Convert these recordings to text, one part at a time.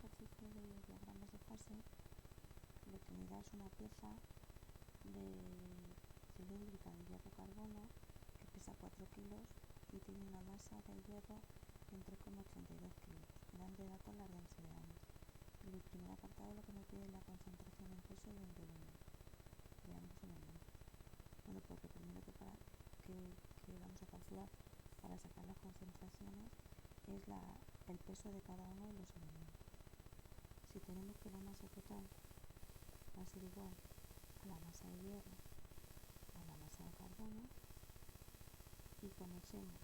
ejercicio de diagramas de fase, lo que me da es una pieza cilíndrica de hierro-carbono que pesa 4 kilos y tiene una masa de hierro en 3,82 kilos. Me dan de datos las densidades. En el primer apartado lo que me pide es la concentración en peso y en volumen de ambos elementos. Bueno, pues lo primero que vamos a calcular para sacar las concentraciones es el peso de cada uno de los elementos. Si tenemos que la masa total va a ser igual a la masa de hierro a la masa de carbono, y conocemos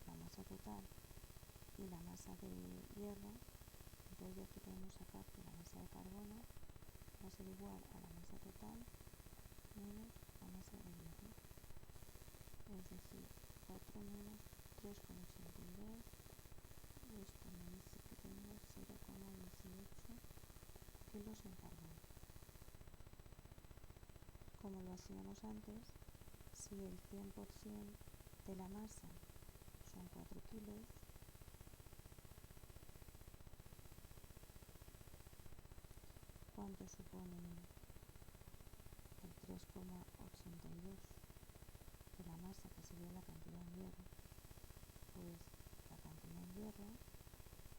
la masa total y la masa de hierro, entonces ya que podemos sacar que la masa de carbono va a ser igual a la masa total menos la masa de hierro, es decir, 4 menos 3,82, y esto me dice que tengo 0,18 kilos en carbono. Como lo hacíamos antes, si el 100% de la masa son 4 kilos, ¿cuánto supone el 3,82 de la masa, que sería la cantidad en hierro? Pues la cantidad en hierro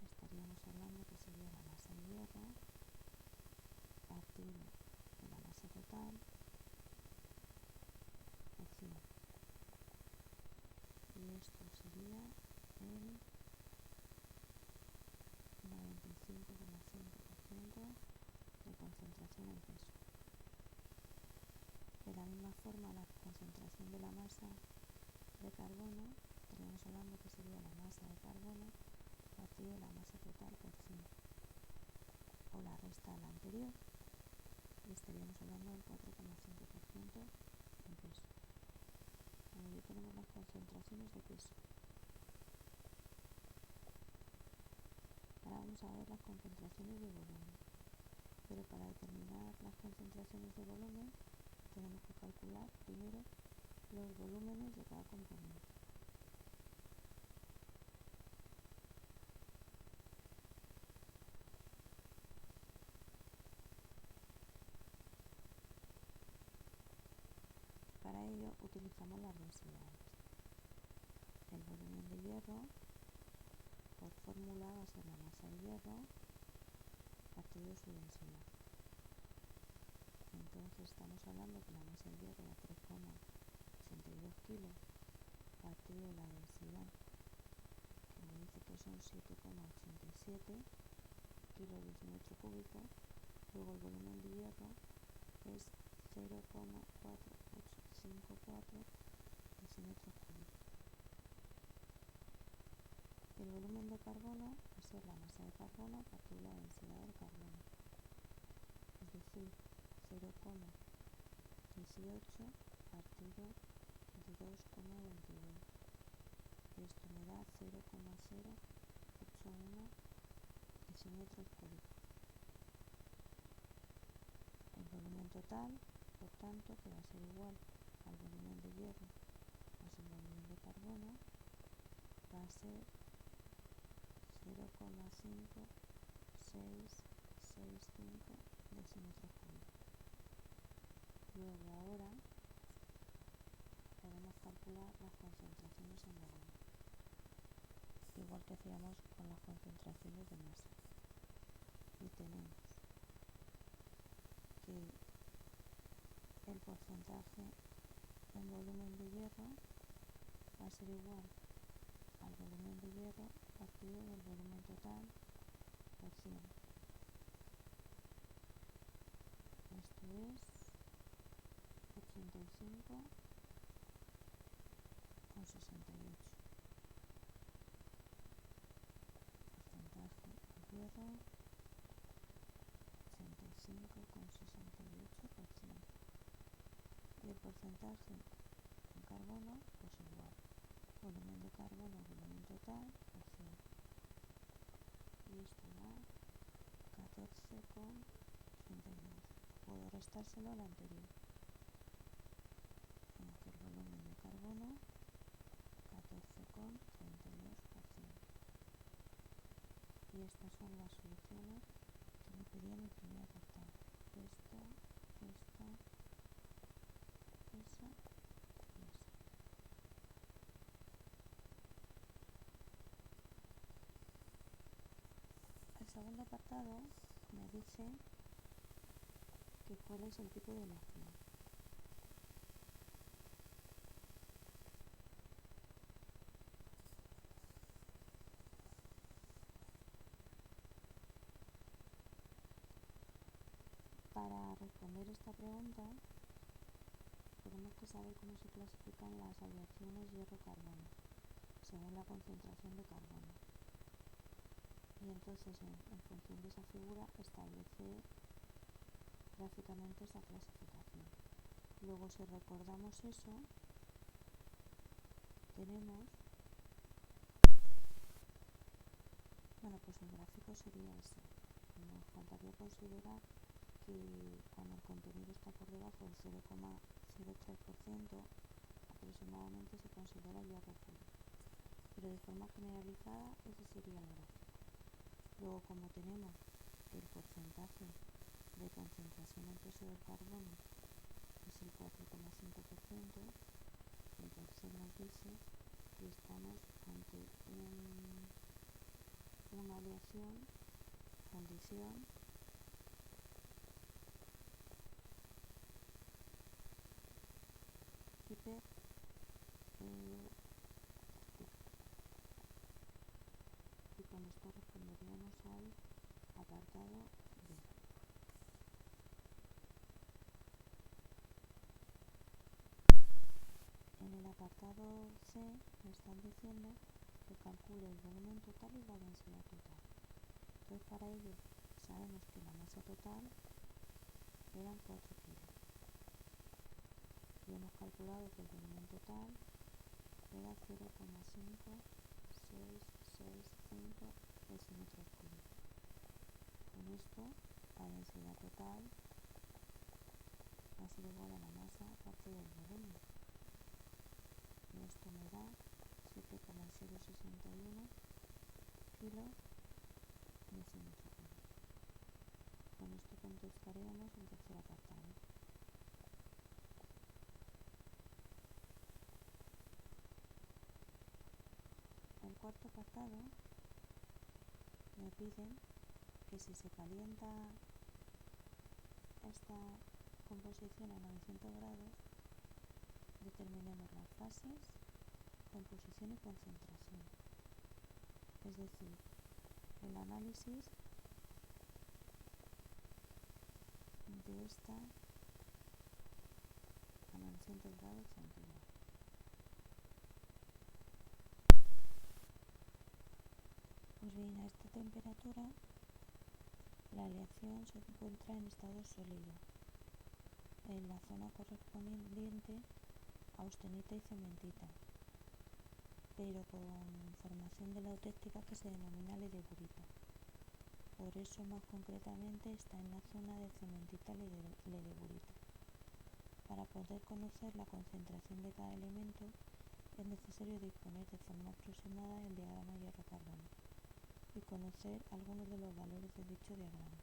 estaríamos hablando que sería la masa de hierro partido de la masa total por 100. Y esto sería el 95,5% de concentración en peso. De la misma forma, la concentración de la masa de carbono, estaríamos hablando que sería la masa de carbono partido de la masa total por 100, o la resta a la anterior, y estaríamos hablando del 4,5% en peso. Bueno, ya tenemos las concentraciones de peso. Ahora vamos a ver las concentraciones de volumen, pero para determinar las concentraciones de volumen tenemos que calcular primero los volúmenes de cada componente. Para ello utilizamos las densidades. El volumen de hierro, por fórmula, va a ser la masa de hierro partido de su densidad. Entonces estamos hablando que la masa de hierro da 3,82 kilos partido de la densidad, que me dice que son 7,87 kilos de metro cúbico. Luego el volumen de hierro es 0,4854 decímetros cúbicos. El volumen de carbono va a ser la masa de carbono partido de la densidad del carbono, es decir, 0,18 partido de 2,22. Esto me da 0,081 decímetros cúbicos. El volumen total, por tanto, que va a ser igual al volumen de hierro más el volumen de carbono, va a ser 0,5665 decímetros cúbicos. Luego ahora podemos calcular las concentraciones en volumen, igual que hacíamos con las concentraciones de masa. Y tenemos que el porcentaje en volumen de hierro va a ser igual al volumen de hierro partido del volumen total por 100. Esto es 85,68. Porcentaje de hierro 85,68%. Y el porcentaje en carbono, pues igual, volumen de carbono, volumen total por 100. Y esto da 14,32. Puedo restárselo al anterior. Tengo que el volumen de carbono 14,32%. Y estas son las soluciones me pedía en el primer apartado. Esto, eso y eso. El segundo apartado me dice que cuál es el tipo de elección. Para responder esta pregunta tenemos que saber cómo se clasifican las aleaciones hierro-carbono según la concentración de carbono. Y entonces en función de esa figura establecer gráficamente esa clasificación. Luego si recordamos eso, tenemos, pues el gráfico sería ese. Nos faltaría considerar que cuando el contenido está por debajo del 0,03% aproximadamente se considera hierro puro. Pero de forma generalizada ese sería el gráfico. Luego, como tenemos que el porcentaje de concentración en peso del carbono es el 4,5%, entonces nos dice que estamos ante una aleación, condición hiper y con esto responderíamos al apartado B. En el apartado C me están diciendo que calcule el volumen total y la densidad total. Entonces para ello sabemos que la masa total eran 4 kilos y hemos calculado que el volumen total era 0,5665 decímetros cúbicos. Con esto la densidad total va a ser igual a la masa parte del volumen. Y esto me da 7,061 kilos decímetro cúbico. Con esto contestaríamos el tercer apartado. El cuarto apartado me piden que si se calienta esta composición a 900 grados, determinemos las fases, composición y concentración. Es decir, el análisis de esta a 900 grados centígrados. Pues bien, a esta temperatura la aleación se encuentra en estado sólido, en la zona correspondiente a austenita y cementita, pero con formación de la eutéctica que se denomina ledeburita. Por eso más concretamente está en la zona de cementita ledeburita. Para poder conocer la concentración de cada elemento es necesario disponer de forma aproximada el diagrama hierro-carbono y conocer algunos de los valores de dicho diagrama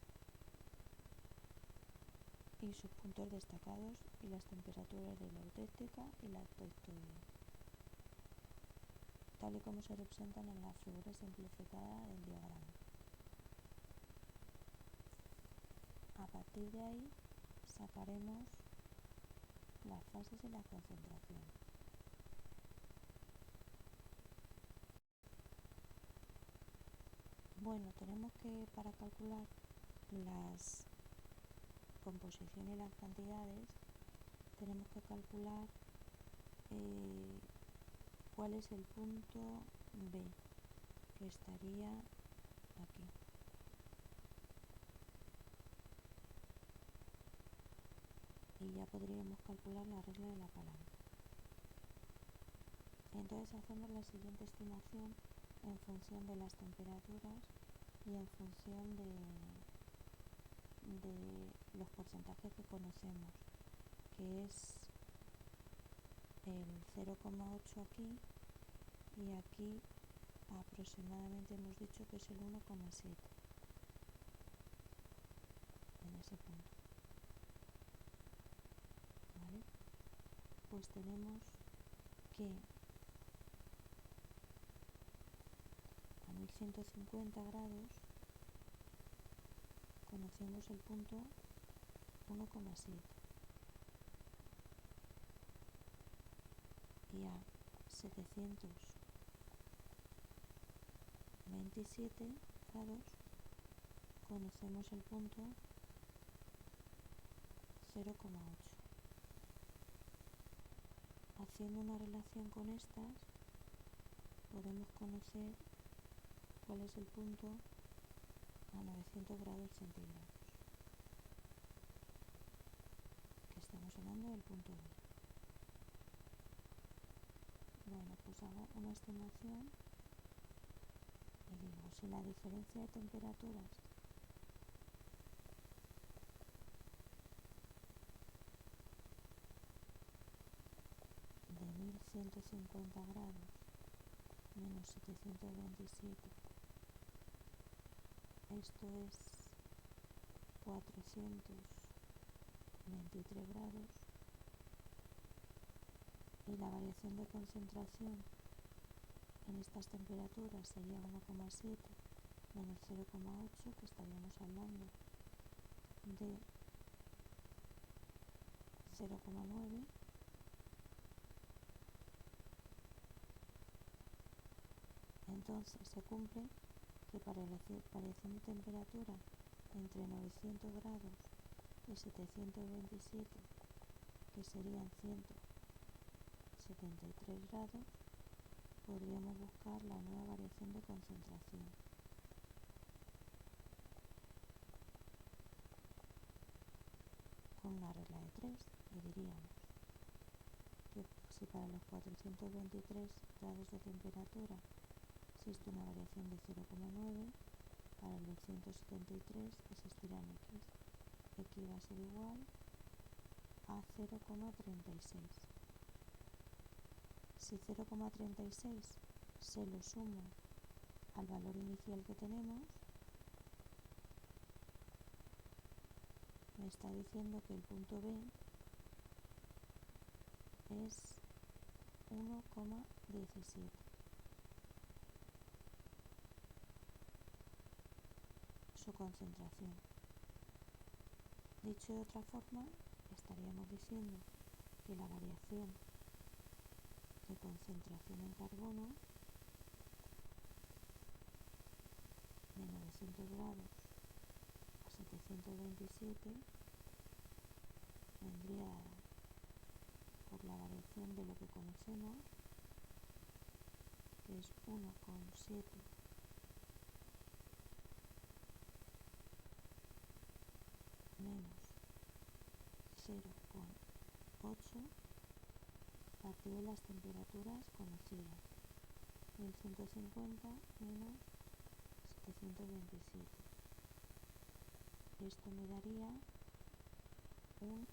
y sus puntos destacados y las temperaturas de la eutéctica y la tectoide, tal y como se representan en la figura simplificada del diagrama. A partir de ahí sacaremos las fases y la concentración. Tenemos que, para calcular las composición y las cantidades, tenemos que calcular cuál es el punto B, que estaría aquí. Y ya podríamos calcular la regla de la palanca. Entonces hacemos la siguiente estimación en función de las temperaturas y en función de los porcentajes que conocemos, que es el 0,8 aquí y aquí aproximadamente hemos dicho que es el 1,7. ese punto. ¿Vale? Pues tenemos que a 1150 grados conocemos el punto 1,7 y a 727 grados conocemos el punto 0,8. Haciendo una relación con estas, podemos conocer cuál es el punto a 900 grados centígrados, que estamos hablando del punto B. Bueno, pues hago una estimación y digo, si la diferencia de temperaturas de 1150 grados menos 727, esto es 423 grados, y la variación de concentración en estas temperaturas sería 1,7 menos 0,8, que estaríamos hablando de 0,9. Entonces se cumple que para la variación de temperatura entre 900 grados y 727, que serían 173 grados, podríamos buscar la nueva variación de concentración. Con una regla de 3, y diríamos que si para los 423 grados de temperatura existe una variación de 0,9, para los 173 existirán x. X va a ser igual a 0,36. Si 0,36 se lo sumo al valor inicial que tenemos, me está diciendo que el punto B es 1,17. Su concentración. Dicho de otra forma, estaríamos diciendo que la variación de concentración en carbono de 900 grados a 727 vendría dada por la variación de lo que conocemos, que es 1,7 menos 0,8 partido de las temperaturas conocidas, 1150 menos 727. Esto me daría un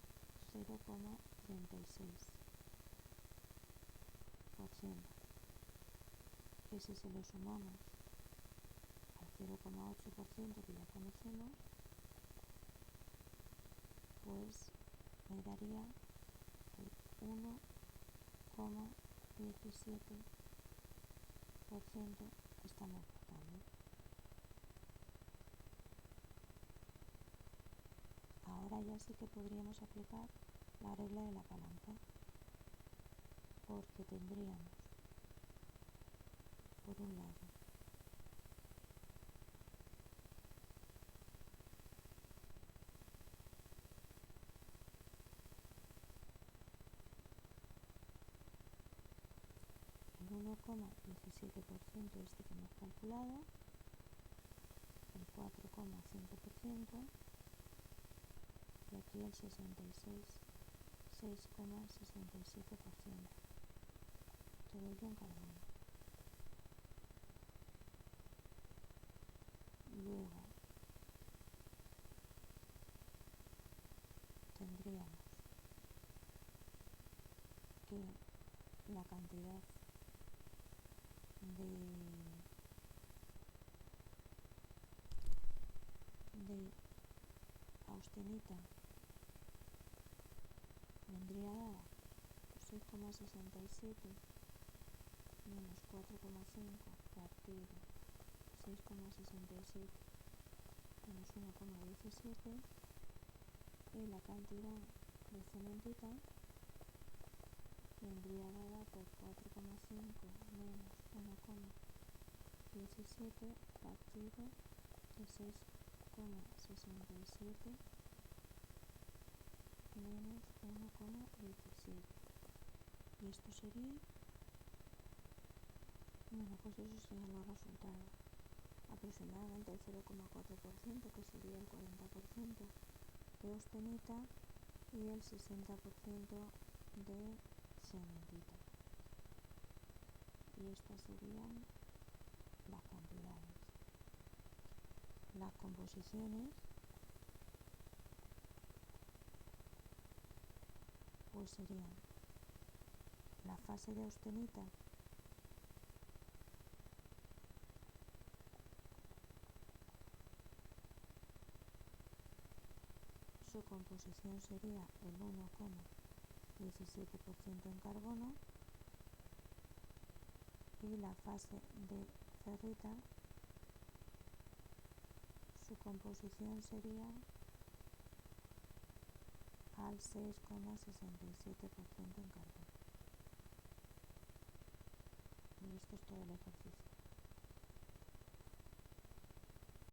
0,36%, que si se lo sumamos al 0,8% que ya conocemos, pues me daría el 1,17% que estamos buscando. Ahora ya sí que podríamos aplicar la regla de la palanca, porque tendríamos, por un lado, el 1,17% este que hemos calculado, el 4,5% y aquí el 6,67%, todo ello en carbono. Luego tendríamos que la cantidad de austenita vendría dada por 6,67 menos 4,5 partido 6,67 menos 1,17 y la cantidad de cementita vendría dada por 4,5 menos 1,17 partido de 6,67 menos 1,17 y esto sería, bueno, pues esos serían los resultados. Aproximadamente el 0,4% que sería el 40% de austenita y el 60% de cementita, y estas serían las cantidades. Las composiciones pues serían la fase de austenita su composición sería el 1,17% en carbono y la fase de ferrita su composición sería al 6,67% en carbono. Y esto es todo el ejercicio.